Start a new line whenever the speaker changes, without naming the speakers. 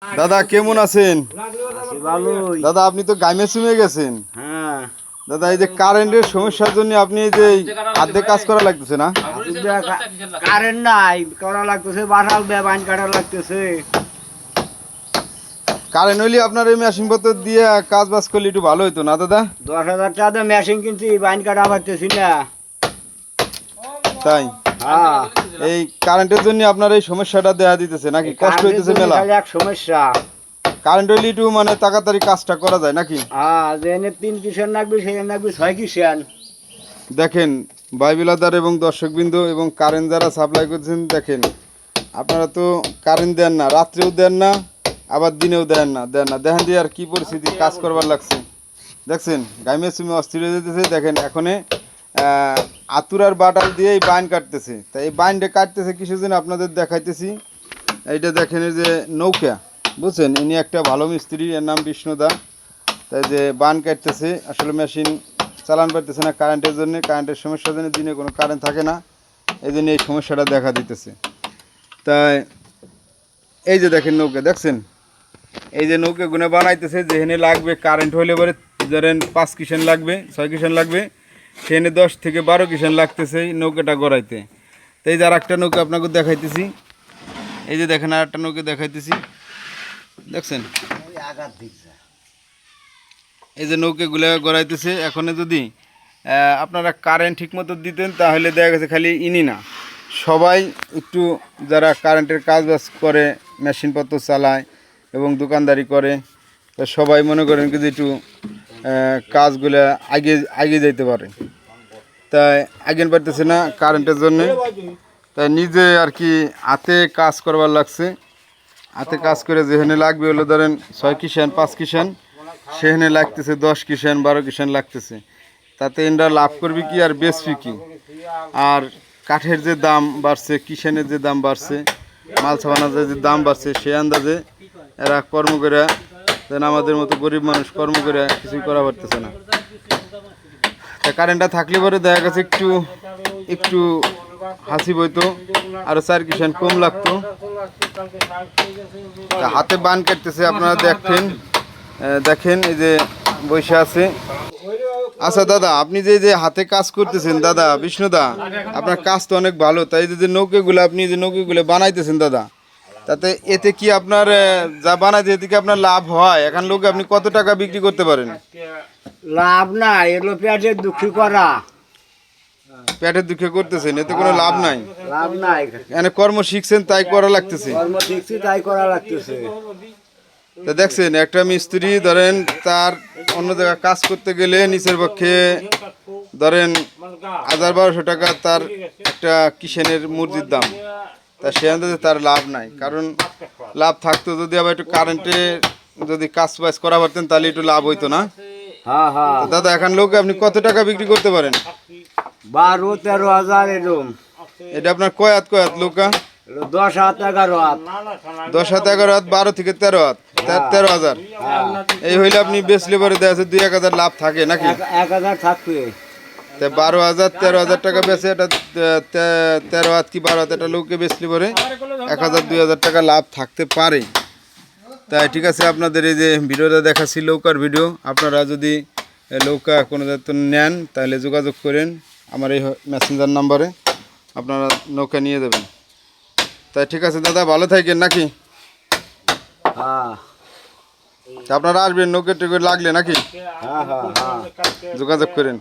দাদা কেমন আছেন?
ভালোই।
দাদা আপনি তো গাইমে চুমে গেছেন।
হ্যাঁ,
দাদা এই যে কারেন্টের সমস্যার জন্য আপনি এই যে হাতে কাজ করা লাগতেছে না?
কারেন্ট নাই, করা লাগতেছে, বাসাল বাইন কাটা লাগতেছে।
কারেন্ট হইলে আপনার এই মেশিন পত্র দিয়ে কাজ বাজ করলে একটু ভালো হইতো না দাদা?
10,000 টাকা দিয়ে মেশিন কিনছি, বাইন কাটা পারতেছি না।
তাই
হ্যাঁ,
এই কারেন্টের জন্য আপনার এই সমস্যাটা দেখা দিতেছে নাকি? কষ্ট হইতেছে মেলা?
খালি এক সমস্যা।
কারেন্ট হইলে একটু মানে তাড়াতাড়ি কাজটা করা যায় নাকি?
হ্যাঁ, যেখানে 3 কিষান লাগবে সেখানে লাগবে 6 কিষান।
দেখেন বাইবিলাদার এবং দর্শকবৃন্দ এবং কারেন্ট যারা সাপ্লাই করছেন, দেখেন আপনারা তো কারেন্ট দেন না, রাত্রেও দেন না, আবার দিনেও দেন না দেখেন দিয়ে আর কি পরিস্থিতি কাজ করবার লাগছে। দেখছেন গাইমে চুমে অস্থির হয়ে যেতেছে। দেখেন এখনে আতুরার বাটাল দিয়ে এই বাইন কাটতেছে। তাই এই বাইনটা কাটতেছে কিসের জন্য আপনাদের দেখাইতেছি। এইটা দেখেন এই যে নৌকা, বুঝছেন, ইনি একটা ভালো মিস্ত্রি, এর নাম বিষ্ণুদা। তাই যে বান কাটতেছে, আসলে মেশিন চালান পারতেছে না কারেন্টের জন্য, কারেন্টের সমস্যার জন্য দিনে কোনো কারেন্ট থাকে না, এই জন্য এই সমস্যাটা দেখা দিতেছে। তাই এই যে দেখেন নৌকা, দেখছেন এই যে নৌকা গুনে বানাইতেছে, যেখানে লাগবে কারেন্ট হইলে পরে ধরেন 5 কিষান লাগবে, 6 কিষান লাগবে, সেখানে 10 থেকে 12 কিষান লাগতেছে এই নৌকাটা গড়াইতে। তো এই যে আর একটা নৌকা আপনাকে দেখাইতেছি, এই যে দেখেন আর একটা নৌকা দেখাইতেছি, দেখছেন এই যে নৌকাগুলো গড়াইতেছে। এখন যদি আপনারা কারেন্ট ঠিক মতো দিতেন তাহলে দেখা গেছে খালি ইনি না, সবাই একটু যারা কারেন্টের কাজ বাজ করে, মেশিনপত্র চালায় এবং দোকানদারি করে, তা সবাই মনে করেন কি যে একটু কাজগুলো আগে আগে যাইতে পারে। তাই আগেন পারতেছে না কারেন্টের জন্যে, তাই নিজে আর কি হাতে কাজ করবার লাগছে। হাতে কাজ করে যেখানে লাগবে হলো ধরেন 6 কিষান 5 কিষান, সেখানে লাগতেছে 10 কিষান 12 কিষান লাগতেছে। তাতে এরা লাভ করবে কি আর বেচবি কি? আর কাঠের যে দাম বাড়ছে, কিষানের যে দাম বাড়ছে, মাল সাবানার যে দাম বাড়ছে, সে আন্দাজে এরা কর্ম করে, যেন আমাদের মতো গরিব মানুষ কর্ম করে কিছুই করা পারতেছে না। তা কারেন্টটা থাকলে পরে দেখা গেছে একটু একটু হাসি বইতো, আরও 4 কিষান কম লাগতো। হাতে বান কাটতেছে, আপনারা দেখেন এই যে বৈশা আছে। আচ্ছা দাদা, আপনি যে হাতে কাজ করতেছেন দাদা বিষ্ণুদা, আপনার কাজ তো অনেক ভালো। তাই যে নৌকাগুলো আপনি যে নৌকাগুলো বানাইতেছেন দাদা, তাতে এতে কি আপনার যা বানাইতে এতে কি আপনার লাভ হয়? এখন লোক আপনি কত টাকা বিক্রি করতে পারেন?
লাভ নাই, এগুলো পেটের দুঃখী করা।
পেটের দুঃখে করতেছেন, এতে কোনো লাভ নাই।
লাভ নাই,
এখানে কর্ম শিখছেন তাই করা লাগতেছে।
কর্ম শিখছি তাই করা লাগতেছে।
তা দেখছেন একটা মিস্ত্রি ধরেন তার অন্য জায়গায় কাজ করতে গেলে নিচের পক্ষে ধরেন 1000-1200 টাকা তার একটা কিষানের মুরগির দাম, তা সে আন্দাজে তার লাভ নাই। কারণ লাভ থাকতো যদি আবার একটু কারেন্টে যদি কাজ বাজ করা পারতেন তাহলে একটু লাভ হইতো না।
হ্যাঁ হ্যাঁ,
দাদা এখন লোক আপনি কত টাকা বিক্রি করতে পারেন?
12-13 হাজার এরকম।
এটা আপনার কয়াত লোকা?
10 হাত 11 হাত।
10 হাত 11 হাত, 12 থেকে 13 হাত, 13,000। এই হইলে আপনি বেচলে পরে দেখা যাচ্ছে 2-1 হাজার লাভ থাকে নাকি?
1,000 থাকবে।
12,000 13,000 টাকা বেচে এটা 13 হাত কি 12 হাত এটা লোককে বেচলে পরে 1,000-2,000 টাকা লাভ থাকতে পারে। তাই ঠিক আছে, আপনাদের এই যে ভিডিওটা দেখাচ্ছি নৌকার ভিডিও, আপনারা যদি নৌকা কোনো যাতে নেন তাহলে যোগাযোগ করেন আমার এই মেসেঞ্জার নাম্বারে, আপনারা নৌকা নিয়ে যাবেন। তাই ঠিক আছে দাদা, ভালো থাকেন নাকি?
হ্যাঁ
আপনারা আসবেন নৌকা টোকা লাগলে নাকি?
হ্যাঁ হ্যাঁ হ্যাঁ,
যোগাযোগ করেন।